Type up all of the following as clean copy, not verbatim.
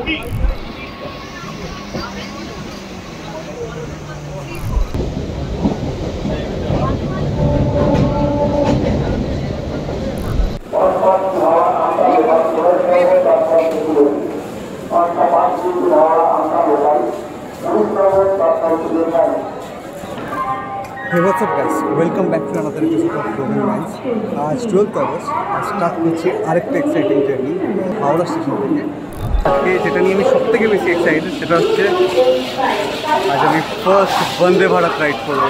Hey, what's up guys? Welcome back to another episode of Roaming Minds. आज 12th August start করছি আরেকটা exciting journey Howrah station থেকে। আজকে যেটা নিয়ে আমি সবথেকে বেশি এক্সাইটেড সেটা হচ্ছে আজ আমি ফার্স্ট বন্দে ভারত রাইড করবো।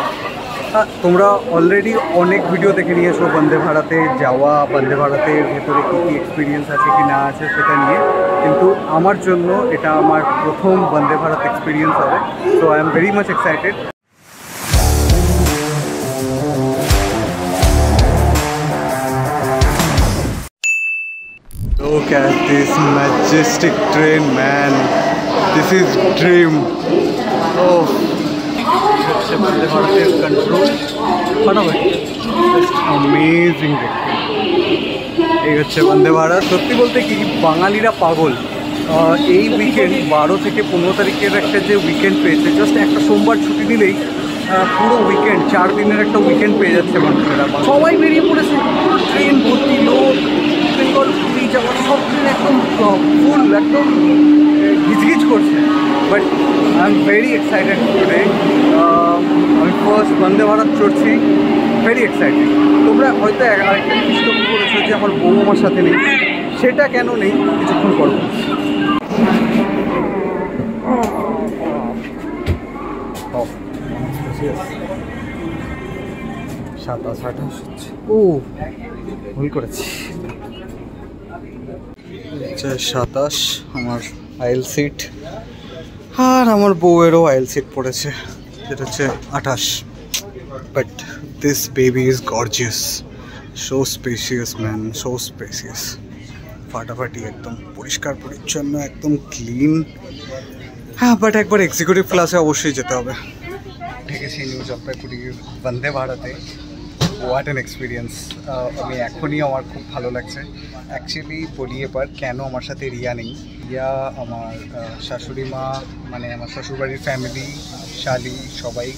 তোমরা অলরেডি অনেক ভিডিও দেখে নিয়েছো বন্দে ভারতে যাওয়া, বন্দে ভারতের ভেতরে কী কী এক্সপিরিয়েন্স আছে কি না আছে সেটা নিয়ে, কিন্তু আমার জন্য এটা আমার প্রথম বন্দে ভারত এক্সপিরিয়েন্স হবে। So I am very much excited. Look at this majestic train, man. This is dream. Oh, it's Bande Bharat control. Just amazing. এই হচ্ছে বন্দে ভারত। সত্যি বলতে কি বাঙালিরা পাগল। এই উইকেন্ড 12 থেকে 15 তারিখের একটা যে উইকেন্ড পেয়েছে, জাস্ট একটা সোমবার ছুটি নিলেই পুরো উইকেন্ড 4 দিনের একটা উইকেন্ড পেয়ে যাচ্ছে মানুষেরা। সবাই বেরিয়ে পড়েছে, পুরো ট্রেন ভর্তি লোক, বেঙ্গল পুরী যাওয়ার সব ট্রেন একদম ফুল, একদম ঘিচঘিচ করছে। But I am very excited today. আমি first Vande Bharat চড়ছি, very excited. তোমরা হয়তো আরেকটা জিনিস লক্ষ্য করেছো যে আমার বউ আমার সাথে নেই, সেটা কেন নেই কিছুক্ষণ পর বলছি। 27-28 হচ্ছে। ও ভুল করেছি, 27 আমার আইল সিট, আর আমার বউয়েরও আইল সিট পড়েছে, সেটা হচ্ছে 28। But this baby is gorgeous, so spacious man, so spacious, ফাটাফাটি, একদম পরিষ্কার পরিচ্ছন্ন, একদম ক্লিন। হ্যাঁ, বাট একবার এক্সিকিউটিভ ক্লাসে অবশ্যই যেতে হবে। ঠেকেছি নিউ জলপাইগুড়ির বন্দে ভারতে। What an experience. আমি এখনই আমার খুব ভালো লাগছে। অ্যাকচুয়ালি বলি এবার কেন আমার সাথে রিয়া নেই। রিয়া আমার শাশুড়ি মা, মানে আমার শ্বশুরবাড়ির ফ্যামিলি, শালি সবাই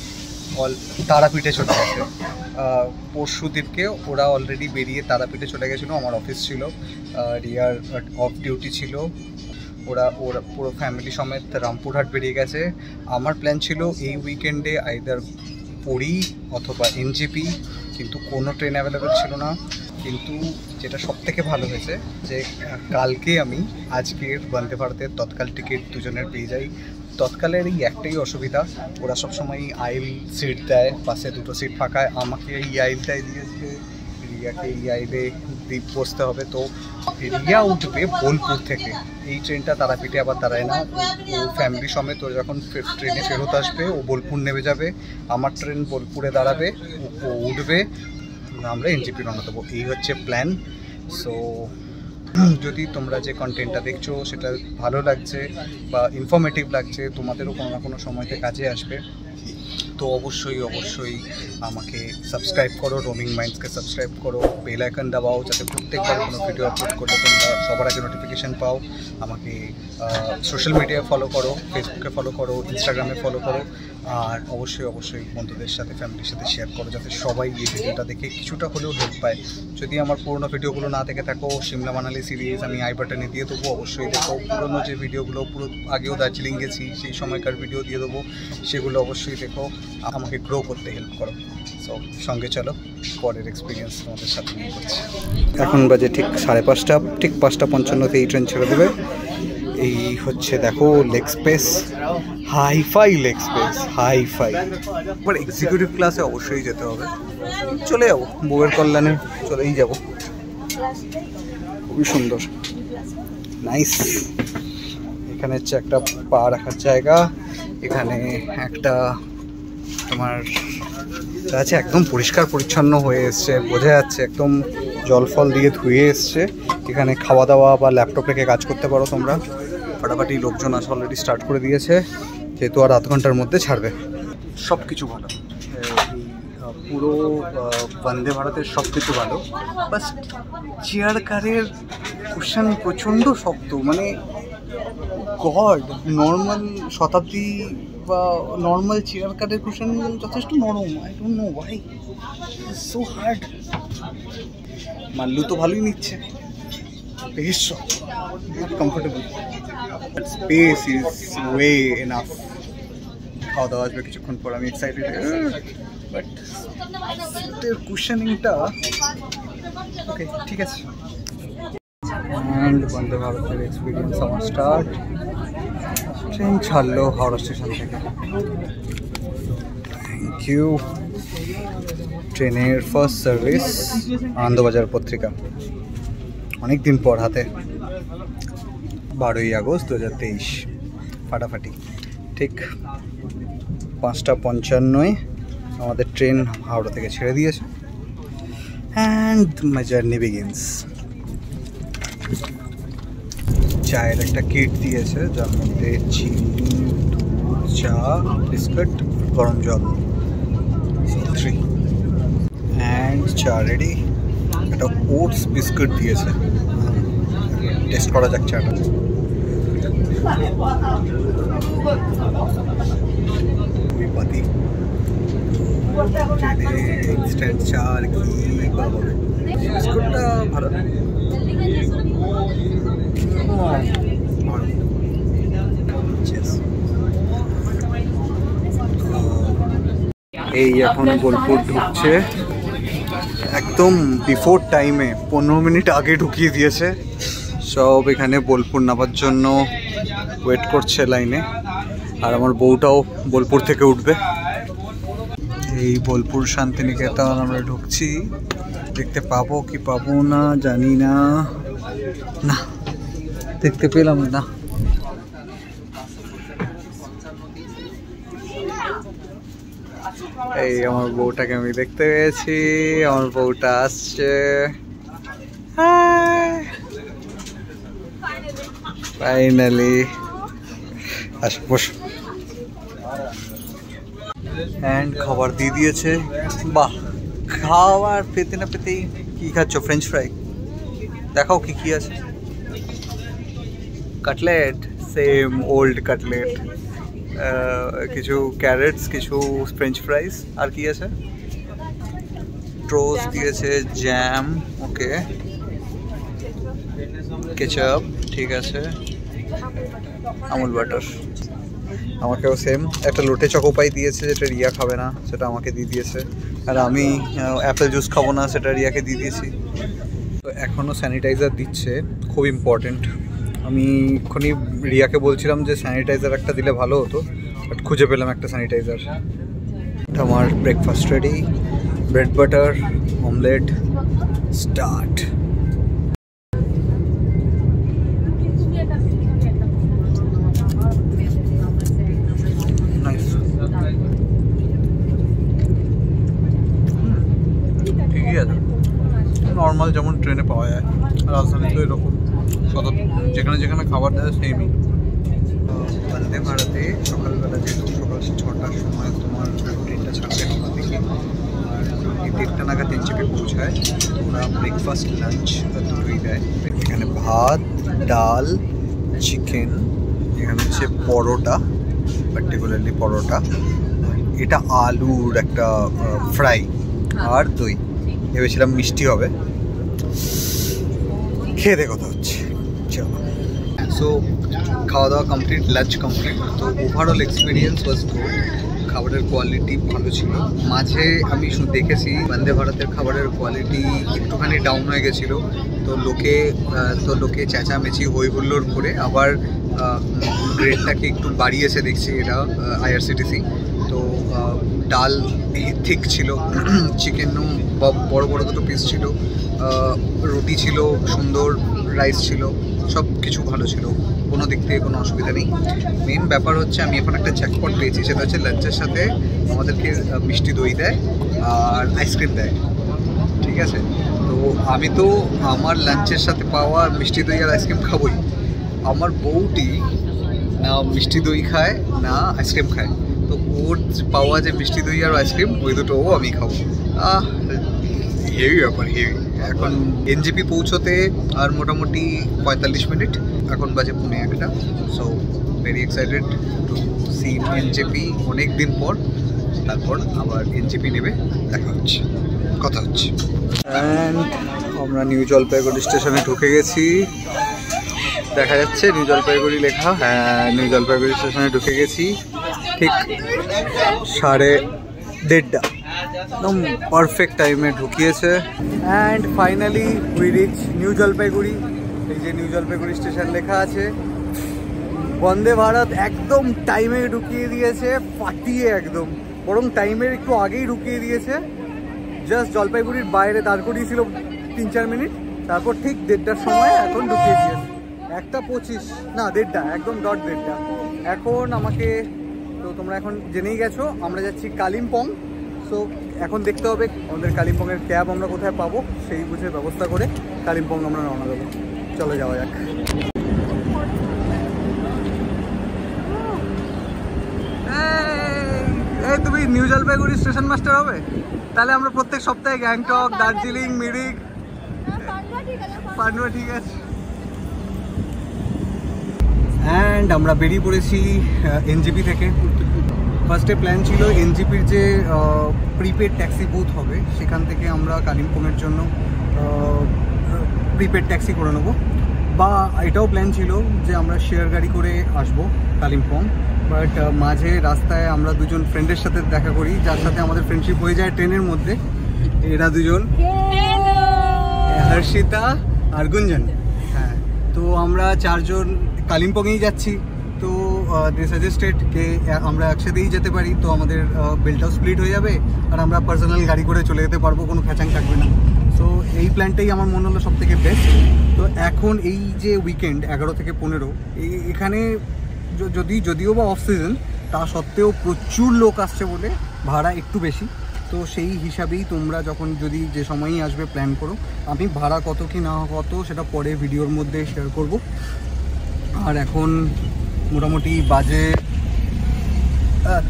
তারাপীঠে চলে গেছে। পরশু দিনকে ওরা অলরেডি বেরিয়ে তারাপীঠে চলে গেছিলো। আমার অফিস ছিল, রিয়ার অফ ডিউটি ছিল। ওরা পুরো ফ্যামিলি সমেত রামপুরহাট বেরিয়ে গেছে। আমার প্ল্যান ছিল এই উইকেন্ডে আইদার পুরী অথবা এনজেপি, কিন্তু কোনো ট্রেন অ্যাভেলেবেল ছিল না। কিন্তু যেটা সবথেকে ভালো হয়েছে যে কালকে আমি আজকের বন্দে ভারতের তৎকাল টিকিট দুজনের পেয়ে যাই। তৎকালের এই একটাই অসুবিধা, ওরা সবসময় আইল সিট দেয়, পাশে দুটো সিট ফাঁকায়, আমাকে এই আইলটাই দিয়েছে, রিয়াকে এই আইলে বসতে হবে। তো রিয়া উঠবে বোলপুর থেকে, এই ট্রেনটা তারাপীঠে আবার দাঁড়ায় না, ও ফ্যামিলি সমেত ও যখন ট্রেনে ফেরত আসবে ও বোলপুর নেমে যাবে, আমার ট্রেন বোলপুরে দাঁড়াবে, ও উঠবে, আমরা এনজেপি রওনা দেবো। এই হচ্ছে প্ল্যান। সো যদি তোমরা যে কন্টেন্টটা দেখছো সেটা ভালো লাগছে বা ইনফরমেটিভ লাগছে, তোমাদেরও কোনো না কোনো সময়তে কাজে আসবে, তো অবশ্যই আমাকে সাবস্ক্রাইব করো, রোমিং মাইন্ডসকে সাবস্ক্রাইব করো, বেল আইকন দাবাও, যাতে প্রত্যেকবার কোনো ভিডিও আপলোড করলে তোমরা সবার আগে নোটিফিকেশান পাও। আমাকে সোশ্যাল মিডিয়ায় ফলো করো, ফেসবুকে ফলো করো, ইনস্টাগ্রামে ফলো করো, আর অবশ্যই বন্ধুদের সাথে, ফ্যামিলির সাথে শেয়ার করো, যাতে সবাই এই ভিডিওটা দেখে কিছুটা হলেও হেল্প পায়। যদি আমার পুরোনো ভিডিওগুলো না দেখে থাকো, সিমলা মানালি সিরিজ আমি আই বাটনে দিয়ে দেবো, অবশ্যই দেখো। পুরোনো যে ভিডিওগুলো, পুরো আগেও দার্জিলিং গেছি সেই সময়কার ভিডিও দিয়ে দেবো, সেগুলো অবশ্যই দেখো, আমাকে গ্রো করতে হেল্প করো। সো সঙ্গে চলো, পরের এক্সপিরিয়েন্স তোমাদের সাথে নিয়ে করছি। এখন বাজে ঠিক 5:30, ঠিক 5:55 এই ট্রেন ছেড়ে দেবে। এই হচ্ছে দেখো leg space, hi fi leg space, hi fi. এবার এক্সিকিউটিভ ক্লাসে অবশ্যই যেতে হবে, চলে যাবো, বউয়ের কল্যাণে চলেই যাব। খুবই সুন্দর, নাইস। এখানে হচ্ছে একটা পা রাখার জায়গা, এখানে একটা তোমার আছে, একদম পরিষ্কার পরিচ্ছন্ন হয়ে এসছে, বোঝা যাচ্ছে একদম জল ফল দিয়ে ধুয়ে এসছে। এখানে খাওয়া দাওয়া বা ল্যাপটপ রেখে কাজ করতে পারো তোমরা। ফাটাফাটি লোকজন আসা অলরেডি স্টার্ট করে দিয়েছে, যেহেতু আর আধ ঘন্টার মধ্যে ছাড়বে। সব কিছু ভালো, পুরো বন্দে ভারতের সব কিছু ভালো, বাস চেয়ার কারের কুশন প্রচণ্ড শক্ত, মানে গড, নর্মাল শতাব্দী বা নর্মাল চেয়ার কাটের কুশন যথেষ্ট নরম। I don't know why so hard. মাল্লু তো ভালোই নিচ্ছে, বেশ comfortable, space is way enough. খাওয়া দাওয়া আসবে কিছুক্ষণ পর, আমি এক্সাইটেড। বাট সিটের কুশনিংটা ওকে, ঠিক আছে। অ্যান্ড বন্দে ভারতের এক্সপিরিয়েন্স আমার স্টার্ট। ট্রেন ছাড়লো হাওড়া স্টেশন থেকে। Thank you. ট্রেনের ফার্স্ট সার্ভিস আনন্দবাজার পত্রিকা, অনেক দিন পর হাতে। 12ই আগস্ট 2023, ফাটাফাটি। ঠিক 5:55 আমাদের ট্রেন হাওড়া থেকে ছেড়ে দিয়েছে। And my journey begins. চায়ের একটা কিট দিয়েছে, যার মধ্যে চিনি, দুধ, চা, বিস্কুট, গরম জল, 3। অ্যান্ড চা রেডি। একটা ওটস বিস্কুট দিয়েছে, টেস্ট করা যাক চাটা। পাতি ইনস্ট্যান্ট চা আর কি বাবা, বিস্কুটটা ভালো। এই এখন বোলপুর ঢুকছে, একদম বিফোর টাইমে, 15 মিনিট আগে ঢুকিয়ে দিয়েছে। সব এখানে বোলপুর নামার জন্য ওয়েট করছে লাইনে। আর আমার বউটাও বোলপুর থেকে উঠবে। এই বোলপুর শান্তিনিকেতন আমরা ঢুকছি। দেখতে পাবো কি পাবো না জানি না, না দেখতে পেলাম না। এই আমার বউটাকে আমি দেখতে পেয়েছি, আমার বউটা আসছে। ফাইনালি আসবো। অ্যান্ড খাবার দিয়ে দিয়েছে। বাহ, খাবার পেতে না পেতেই কি খাচ্ছ? ফ্রেঞ্চ ফ্রাই দেখাও কি কি আছে। কাটলেট, সেম ওল্ড কাটলেট, কিছু ক্যারেটস, কিছু ফ্রেঞ্চ ফ্রাইস, আর কি আছে? টোস্ট দিয়েছে, জ্যাম, ওকে, কেচাপ, ঠিক আছে, আমুল বাটার। আমাকেও সেম একটা লোটে চকোপাই দিয়েছে, যেটা রিয়া খাবে না, সেটা আমাকে দিয়ে দিয়েছে। আর আমি অ্যাপেল জুস খাবো না, সেটা রিয়াকে দিয়ে দিয়েছি। তো এখনও স্যানিটাইজার দিচ্ছে, খুব ইম্পর্টেন্ট। আমি এক্ষুনি রিয়াকে বলছিলাম যে স্যানিটাইজার একটা দিলে ভালো হতো, বাট খুঁজে পেলাম একটা স্যানিটাইজার। আমার breakfast ready, bread butter, omelette, start. ঠিকই আছে, নর্মাল যেমন ট্রেনে পাওয়া যায়। রাজধানীতে এরকম যেখানে যেখানে খাবার দেয় সেমই। বন্দে ভারতে সকালবেলা, যেহেতু সকাল 6টার সময় তোমার ট্রেনটা ছাড়বে হাওড়া থেকে, আর 1:30 নাগাদ তিনচিকে পৌঁছায়। ওরা ব্রেকফাস্ট, লাঞ্চ দুটোই দেয়। এখানে ভাত, ডাল, চিকেন, এখানে হচ্ছে পরোটা, পার্টিকুলারলি পরোটা, এটা আলুর একটা ফ্রাই, আর দই। ভেবেছিলাম মিষ্টি হবে, খেয়ে দেখে কথা হচ্ছে। চলো, সো খাওয়া দাওয়া কমপ্লিট, লাঞ্চ কমপ্লিট। তো ওভারঅল এক্সপিরিয়েন্স ওয়াজ গুড। খাবারের কোয়ালিটি ভালো ছিল। মাঝে আমি দেখেছি বন্দে ভারতের খাবারের কোয়ালিটি একটুখানি ডাউন হয়ে গেছিলো। তো লোকে চেঁচামেচি হই হুল্লোড় করে আবার রেটটাকে একটু বাড়িয়েছে দেখছি এটা IRCTC। তো ডাল ঠিক ছিল, চিকেনও বড় বড় দুটো পিস ছিল, রুটি ছিল সুন্দর, রাইস ছিল, সব কিছু ভালো ছিল, কোনো দিক থেকে কোনো অসুবিধা নেই। মেন ব্যাপার হচ্ছে আমি এখন একটা জ্যাকপট পেয়েছি, সেটা হচ্ছে লাঞ্চের সাথে আমাদেরকে মিষ্টি দই দেয় আর আইসক্রিম দেয়, ঠিক আছে। তো আমি তো আমার লাঞ্চের সাথে পাওয়া মিষ্টি দই আর আইসক্রিম খাবোই। আমার বউটি না মিষ্টি দই খায় না আইসক্রিম খায়, তো ওর পাওয়া যে মিষ্টি দই আর আইসক্রিম, ওই দুটোও আমি খাবো। হেভি ব্যাপার, হেভি। এখন NJP পৌঁছতে আর মোটামুটি 45 মিনিট। এখন বাজে 1:30, so very excited to see NJP অনেক দিন পর। তারপর আবার এনজেপি নেবে, কথা হচ্ছে। অ্যান্ড আমরা নিউ জলপাইগুড়ি স্টেশনে ঢুকে গেছি, দেখা যাচ্ছে নিউ জলপাইগুড়ি লেখা। হ্যাঁ, নিউ জলপাইগুড়ি স্টেশনে ঢুকে গেছি ঠিক 1:30, একদম পারফেক্ট টাইমে ঢুকিয়েছে। And finally we reach new Jalpaiguri. এই যে নিউ জলপাইগুড়ি স্টেশন লেখা আছে। বন্দে ভারত একদম টাইমে ঢুকিয়ে দিয়েছে, ফাটিয়ে একদম, বরং টাইমের একটু আগেই ঢুকিয়ে দিয়েছে। জাস্ট জলপাইগুড়ির বাইরে দাঁড় করিয়েছিল 3-4 মিনিট, তারপর ঠিক 1:30টার সময় এখন ঢুকিয়ে দিয়েছে। 1:25 না 1:30, একদম ডট 1:30। এখন আমাকে তো তোমরা এখন জেনেই গেছো আমরা যাচ্ছি কালিম্পং। সো এখন দেখতে হবে আমাদের কালিম্পংয়ের ক্যাব আমরা কোথায় পাবো, সেই বুঝে ব্যবস্থা করে কালিম্পং আমরা রওনা দেবো। চলো যাওয়া যাক। এই তুমি নিউ জলপাইগুড়ি স্টেশন মাস্টার হবে? তাহলে আমরা প্রত্যেক সপ্তাহে গ্যাংটক, দার্জিলিং, মিরিক, পান্ডুয়া, ঠিক আছে। অ্যান্ড আমরা বেরিয়ে পড়েছি এনজেপি থেকে। ফার্স্টে প্ল্যান ছিল এনজেপির যে প্রিপেড ট্যাক্সি বুথ হবে সেখান থেকে আমরা কালিম্পংয়ের জন্য প্রিপেড ট্যাক্সি করে নেবো, বা এটাও প্ল্যান ছিল যে আমরা শেয়ার গাড়ি করে আসবো কালিম্পং। বাট মাঝে রাস্তায় আমরা দুজন ফ্রেন্ডের সাথে দেখা করি, যার সাথে আমাদের ফ্রেন্ডশিপ হয়ে যায় ট্রেনের মধ্যে। এরা দুজন হর্ষিতা আর গুঞ্জন। হ্যাঁ, তো আমরা 4 জন কালিম্পংয়েই যাচ্ছি। তো দে সাজেস্টেড কে আমরা একসাথেই যেতে পারি, তো আমাদের বিলটাও স্প্লিট হয়ে যাবে আর আমরা পার্সোনাল গাড়ি করে চলে যেতে পারবো, কোনো খ্যাচাং থাকবে না। সো এই প্ল্যানটাই আমার মনে হলো সব থেকে বেস্ট। তো এখন এই যে উইকেন্ড 11 থেকে 15, এখানে যদিও বা অফ সিজন, তা সত্ত্বেও প্রচুর লোক আসছে বলে ভাড়া একটু বেশি। তো সেই হিসাবেই তোমরা যখন যদি যে সময়ই আসবে প্ল্যান করো। আমি ভাড়া কত কি না কত সেটা পরে ভিডিওর মধ্যে শেয়ার করব। আর এখন মোটামুটি বাজে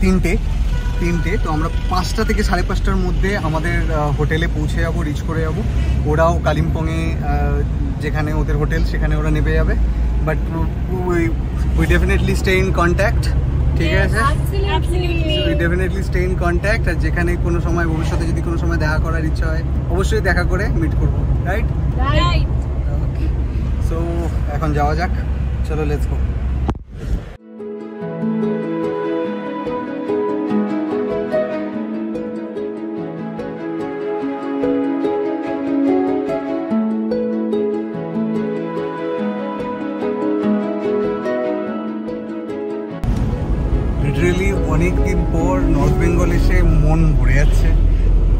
3টে, তো আমরা 5টা থেকে 5:30টার মধ্যে আমাদের হোটেলে পৌঁছে যাবো, রিচ করে যাবো। ওরাও কালিম্পংয়ে যেখানে ওদের হোটেল সেখানে ওরা নেমে যাবে। But we definitely stay in contact, ঠিক আছে? We definitely stay in contact. আর যেখানে কোনো সময় ভবিষ্যতে যদি কোনো সময় দেখা করার ইচ্ছা হয় অবশ্যই দেখা করে মিট করবো, রাইট? ওকে, সো এখন যাওয়া যাক, চলো লেটস গো। লিটারেলি অনেকদিন পর নর্থ বেঙ্গল এসে মন ভরে যাচ্ছে।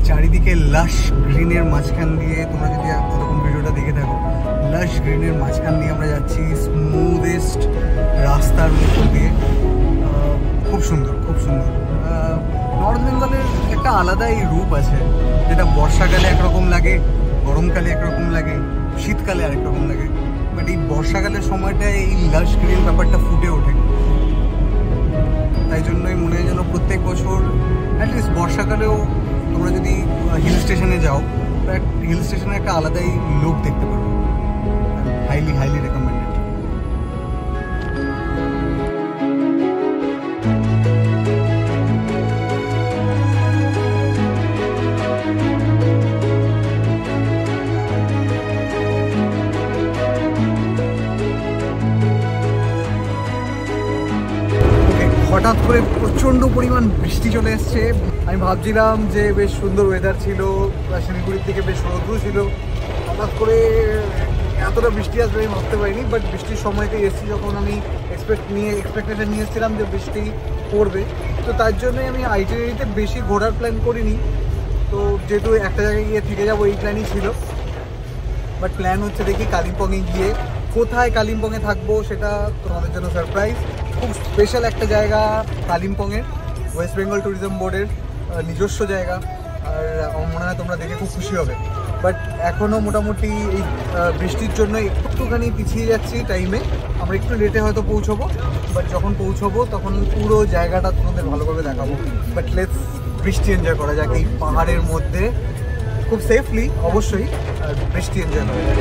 চারিদিকে লাশ গ্রিনের মাঝখান দিয়ে, তোমরা যদি এতক্ষণ ভিডিওটা দেখে থাকো, লাশ গ্রিনের মাঝখান দিয়ে আমরা যাচ্ছি স্মুথেস্ট রাস্তার মধ্যে দিয়ে। খুব সুন্দর, খুব সুন্দর। নর্থ বেঙ্গলের একটা আলাদাই রূপ আছে, যেটা বর্ষাকালে একরকম লাগে, গরমকালে একরকম লাগে, শীতকালে আরেক রকম লাগে। বাট এই বর্ষাকালের সময়টায় এই লাশ গ্রিন ব্যাপারটা ফুটে ওঠে। তাই জন্যই মনে হয় যেন প্রত্যেক বছর অ্যাটলিস্ট বর্ষাকালেও তোমরা যদি হিল স্টেশনে যাও, হিল স্টেশনে একটা আলাদাই লুক দেখতে পারবে। Highly recommended. হঠাৎ করে প্রচণ্ড পরিমাণ বৃষ্টি চলে এসছে। আমি ভাবছিলাম যে বেশ সুন্দর ওয়েদার ছিল, শিলিগুড়ির থেকে বেশ রোদ্রু ছিল, হঠাৎ করে এতটা বৃষ্টি আসবে আমি ভাবতে পারিনি। বাট বৃষ্টির সময়তেই এসেছি, যখন আমি এক্সপেকটেশন নিয়ে এসেছিলাম যে বৃষ্টি পড়বে, তো তার জন্যই আমি আইটিনারিতে বেশি ঘোরার প্ল্যান করিনি। তো যেহেতু একটা জায়গায় গিয়ে থেকে যাবো এই প্ল্যানই ছিল। বাট প্ল্যান হচ্ছে দেখি কালিম্পংয়ে গিয়ে কোথায় কালিম্পংয়ে থাকবো সেটা তোমাদের জন্য সারপ্রাইজ। খুব স্পেশাল একটা জায়গা কালিম্পংয়ের, ওয়েস্ট বেঙ্গল ট্যুরিজম বোর্ডের নিজস্ব জায়গা। আর আমার মনে হয় তোমরা দেখে খুব খুশি হবে। বাট এখনও মোটামুটি এই বৃষ্টির জন্য একটুখানি পিছিয়ে যাচ্ছি টাইমে। আমরা একটু লেটে হয়তো পৌঁছবো, বাট যখন পৌঁছবো তখন পুরো জায়গাটা তোমাদের ভালোভাবে দেখাবো। বাট লেটস বৃষ্টি এনজয় করা যাক এই পাহাড়ের মধ্যে, খুব সেফলি অবশ্যই, আর বৃষ্টি এনজয় করা যাক।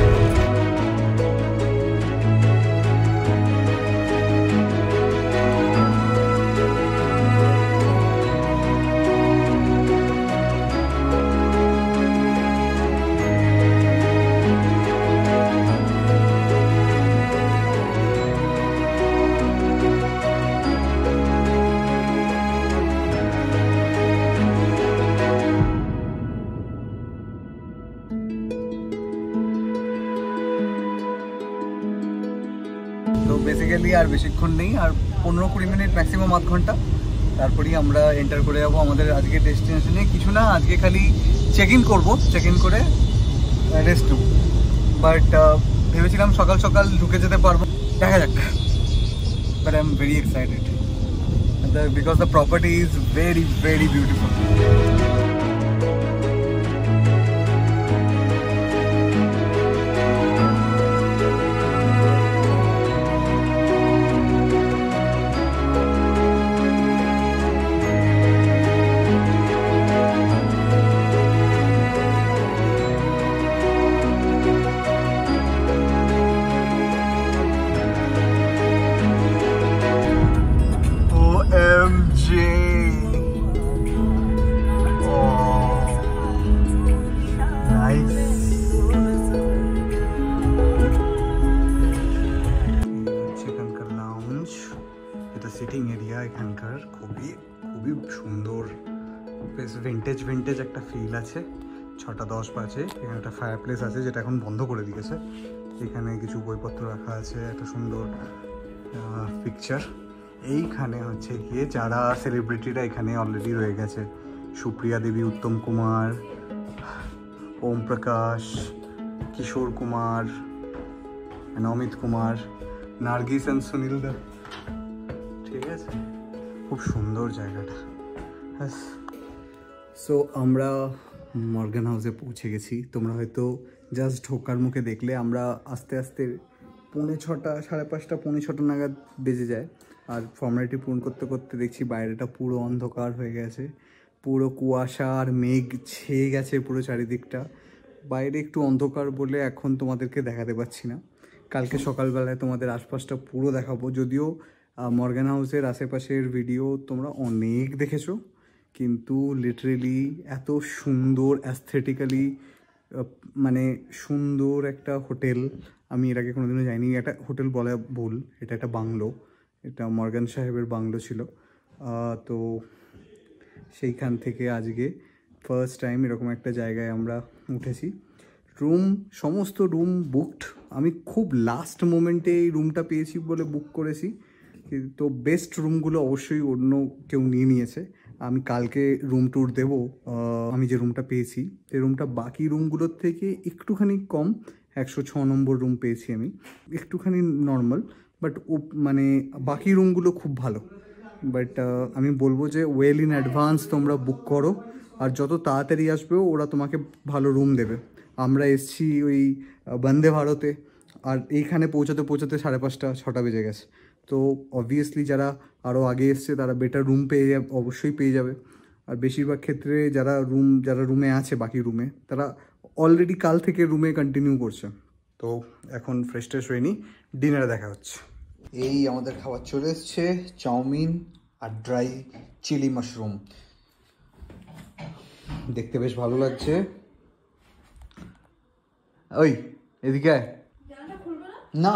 তো বেসিক্যালি আর বেশিক্ষণ নেই, আর 15-20 মিনিট ম্যাক্সিমাম আধ ঘন্টা, তারপরেই আমরা এন্টার করে যাবো আমাদের আজকে ডেস্টিনেশনে। কিছু না, আজকে খালি চেক ইন করবো, চেক ইন করে রেস্ট নেব। বাট ভেবেছিলাম সকাল সকাল ঢুকে যেতে পারবো, দেখা যাক। But I am very excited because the property is very very beautiful. Sitting area এখানকার খুবই খুবই সুন্দর, বেশ ভিন্টেজ একটা ফিল আছে। 6:10 বাজে। এখানে একটা ফায়ার প্লেস আছে যেটা এখন বন্ধ করে দিয়েছে। এখানে কিছু বইপত্র রাখা আছে, একটা সুন্দর পিকচার। এইখানে হচ্ছে গিয়ে যারা সেলিব্রিটিরা এখানে অলরেডি রয়ে গেছে, সুপ্রিয়া দেবী, উত্তম কুমার, ওম প্রকাশ, কিশোর কুমার, অমিত কুমার, নার্গিস অ্যান্ড সুনীল দা। ঠিক আছে, খুব সুন্দর জায়গাটা। সো আমরা মর্গান হাউসে পৌঁছে গেছি। তোমরা হয়তো জাস্ট ঢোকার মুখে দেখলে, আমরা আস্তে আস্তে 5:30, 5:30, 5:45 নাগাদ বেজে যায়। আর ফর্মালিটি পূরণ করতে করতে দেখছি বাইরেটা পুরো অন্ধকার হয়ে গেছে, পুরো কুয়াশা আর মেঘ ছেয়ে গেছে পুরো চারিদিকটা। বাইরে একটু অন্ধকার বলে এখন তোমাদেরকে দেখাতে পারছি না। কালকে সকালবেলায় তোমাদের আশপাশটা পুরো দেখাবো। যদিও মর্গান হাউসের আশেপাশের ভিডিও তোমরা অনেক দেখেছো, কিন্তু লিটারেলি এত সুন্দর অ্যাস্থেটিক্যালি মানে সুন্দর একটা হোটেল আমি এর আগে কোনোদিনও যাইনি। একটা হোটেল বলা ভুল, এটা একটা বাংলো, এটা মর্গান সাহেবের বাংলো ছিল। তো সেইখান থেকে আজকে ফার্স্ট টাইম এরকম একটা জায়গায় আমরা উঠেছি। সমস্ত রুম বুকড। আমি খুব লাস্ট মোমেন্টে এই রুমটা পেয়েছি বলে বুক করেছি, তো বেস্ট রুমগুলো অবশ্যই অন্য কেউ নিয়ে নিয়েছে। আমি কালকে রুম ট্যুর দেবো। আমি যে রুমটা পেয়েছি সেই রুমটা বাকি রুমগুলোর থেকে একটুখানি কম, 106 নম্বর রুম পেয়েছি আমি, একটুখানি নর্মাল। বাট মানে বাকি রুমগুলো খুব ভালো। বাট আমি বলবো যে ওয়েল ইন অ্যাডভান্স তোমরা বুক করো, আর যত তাড়াতাড়ি আসবে ওরা তোমাকে ভালো রুম দেবে। আমরা এসছি ওই বন্দে ভারতে, আর এইখানে পৌঁছাতে 5:30, 6টা বেজে গেছে। তো অবভিয়াসলি যারা আরও আগে এসছে তারা বেটার রুম অবশ্যই পেয়ে যাবে। আর বেশিরভাগ ক্ষেত্রে যারা রুমে আছে, বাকি রুমে, তারা অলরেডি কাল থেকে রুমে কন্টিনিউ করছে। তো এখন ফ্রেশ ট্রেশ হয়ে নিই, ডিনারে দেখা হচ্ছে। এই আমাদের খাবার চলে এসছে, চাউমিন আর ড্রাই চিলি মাশরুম। দেখতে বেশ ভালো লাগছে। ওই এদিকে না,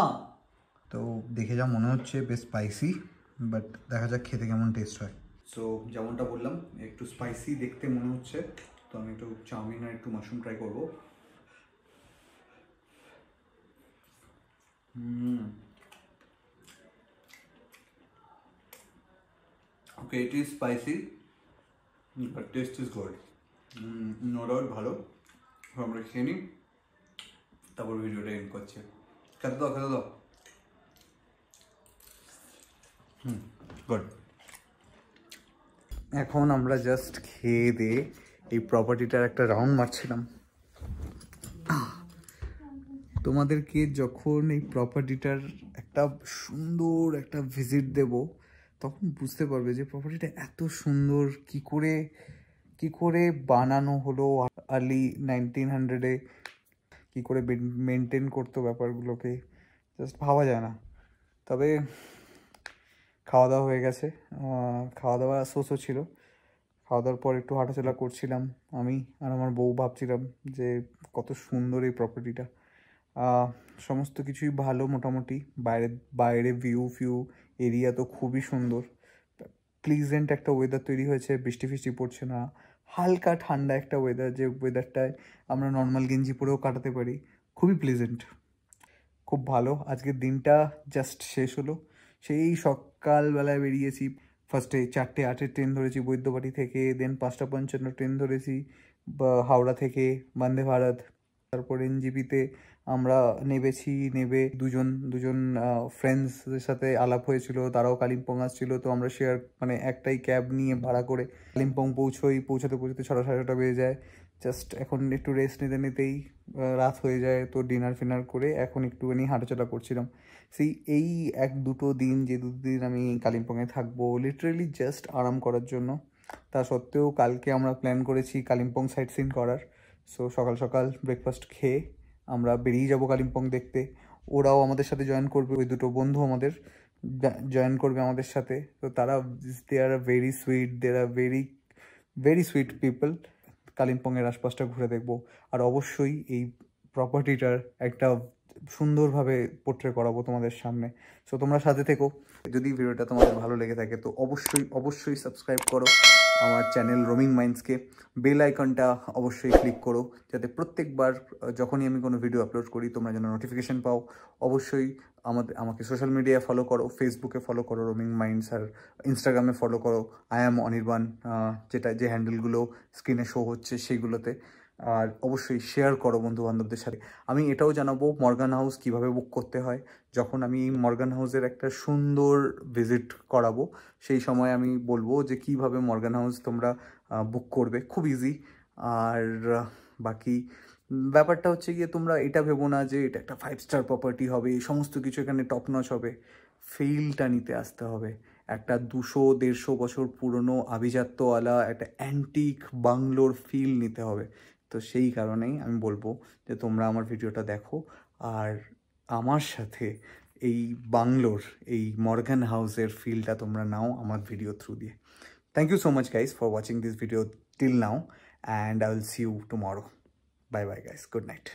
তো দেখে যা মনে হচ্ছে বেশ স্পাইসি, বাট দেখা যাক খেতে কেমন টেস্ট হয়। সো যেমনটা বললাম একটু স্পাইসি দেখতে মনে হচ্ছে, তো আমি একটু চাউমিন আর একটু মাশরুম ট্রাই করবো। Okay, it is spicy but taste is good, no doubt ভালো। আমরা খেয়ে নিই, তারপর ভিডিওটা এন্ড করছে। খেতে দাও। গুড। এখন আমরা জাস্ট খেয়ে দিয়ে এই প্রপার্টিটার একটা রাউন্ড মারছিলাম। তোমাদেরকে যখন এই প্রপার্টিটার একটা সুন্দর একটা ভিজিট দেব, তখন বুঝতে পারবে যে প্রপার্টিটা এত সুন্দর কি করে বানানো হলো। আর্লি 1900-এ কি করে মেনটেন করতো ব্যাপারগুলোকে, জাস্ট ভাবা যায় না। তবে খাওয়া দাওয়া হয়ে গেছে, খাওয়া দাওয়া সোসও ছিল। খাওয়া দাওয়ার পর একটু হাঁটাচলা করছিলাম আমি আর আমার বউ, ভাবছিলাম যে কত সুন্দর এই প্রপার্টিটা। সমস্ত কিছুই ভালো মোটামুটি, বাইরে ভিউ এরিয়া তো খুবই সুন্দর। প্লিজেন্ট একটা ওয়েদার তৈরি হয়েছে, বৃষ্টি ফিষ্টি পড়ছে না, হালকা ঠান্ডা একটা ওয়েদার, যে ওয়েদারটায় আমরা নর্মাল গেঞ্জি পরেও কাটাতে পারি, খুবই প্লিজেন্ট। খুব ভালো। আজকের দিনটা জাস্ট শেষ হলো। সেই সকালবেলায় বেরিয়েছি, ফার্স্টে 4:08 ট্রেন ধরেছি বৈদ্যবাটি থেকে, দেন 5:55 ট্রেন ধরেছি হাওড়া থেকে বন্দে ভারত। তারপর এনজিপিতে আমরা নেবেছি, নেবে দুজন দুজন ফ্রেন্ডসদের সাথে আলাপ হয়েছিল, তারাও কালিম্পং আসছিল, তো আমরা শেয়ার মানে একটাই ক্যাব নিয়ে ভাড়া করে কালিম্পং পৌঁছাতে পৌঁছাতে 6:30 বেজে যায়। জাস্ট এখন একটু রেস্ট নিতে নিতেই রাত হয়ে যায়, তো ডিনার ফিনার করে এখন একটুখানি হাঁটাচলা করছিলাম। এই 1-2 দিন, যে 2 দিন আমি কালিম্পংয়ে থাকবো, লিটারেলি জাস্ট আরাম করার জন্য। তা সত্ত্বেও কালকে আমরা প্ল্যান করেছি কালিম্পং সাইট সিন করার। সো সকাল সকাল ব্রেকফাস্ট খেয়ে আমরা বেরিয়ে যাব কালিম্পং দেখতে। ওরাও আমাদের সাথে জয়েন করবে, ওই দুটো বন্ধু আমাদের জয়েন করবে আমাদের সাথে। তো তারা they are very sweet, they are very very sweet people. কালিম্পংয়ের আশপাশটা ঘুরে দেখবো, আর অবশ্যই এই প্রপার্টিটার একটা সুন্দরভাবে পোর্ট্রে করাবো তোমাদের সামনে। সো তোমরা সাথে থেকো। যদি ভিডিওটা তোমাদের ভালো লেগে থাকে তো অবশ্যই অবশ্যই সাবস্ক্রাইব করো আমার চ্যানেল রোমিং মাইন্ডসকে। বেল আইকনটা অবশ্যই ক্লিক করো, যাতে প্রত্যেকবার যখনই আমি কোনো ভিডিও আপলোড করি তোমরা যেন নোটিফিকেশান পাও। অবশ্যই আমাকে সোশ্যাল মিডিয়ায় ফলো করো, ফেসবুকে ফলো করো রোমিং মাইন্ডস, আর ইনস্টাগ্রামে ফলো করো আই অ্যাম অনির্বাণ, যে হ্যান্ডেলগুলো স্ক্রিনে শো হচ্ছে সেইগুলোতে। আর অবশ্যই শেয়ার করো বন্ধুবান্ধবদের সাথে। আমি এটাও জানাবো মর্গান হাউস কীভাবে বুক করতে হয়। যখন আমি মর্গান হাউসের একটা সুন্দর ভিজিট করাবো সেই সময় আমি বলবো যে কীভাবে মর্গান হাউস তোমরা বুক করবে, খুব ইজি। আর বাকি ব্যাপারটা হচ্ছে গিয়ে তোমরা এটা ভেবো না যে এটা একটা 5 স্টার প্রপার্টি হবে, সমস্ত কিছু এখানে টপ নচ হবে। ফিলটা নিতে আসতে হবে। একটা 200-150 বছর পুরনো আভিজাত্যওয়ালা একটা অ্যান্টিক বাংলোর ফিল নিতে হবে। তো সেই কারণেই আমি বলবো যে তোমরা আমার ভিডিওটা দেখো আর আমার সাথে এই বাংলোর, এই মর্গান হাউসের ফিলটা তোমরা নাও আমার ভিডিও থ্রু দিয়ে। Thank you so much guys for watching this video till now, and I will see you tomorrow. Bye bye guys, good night.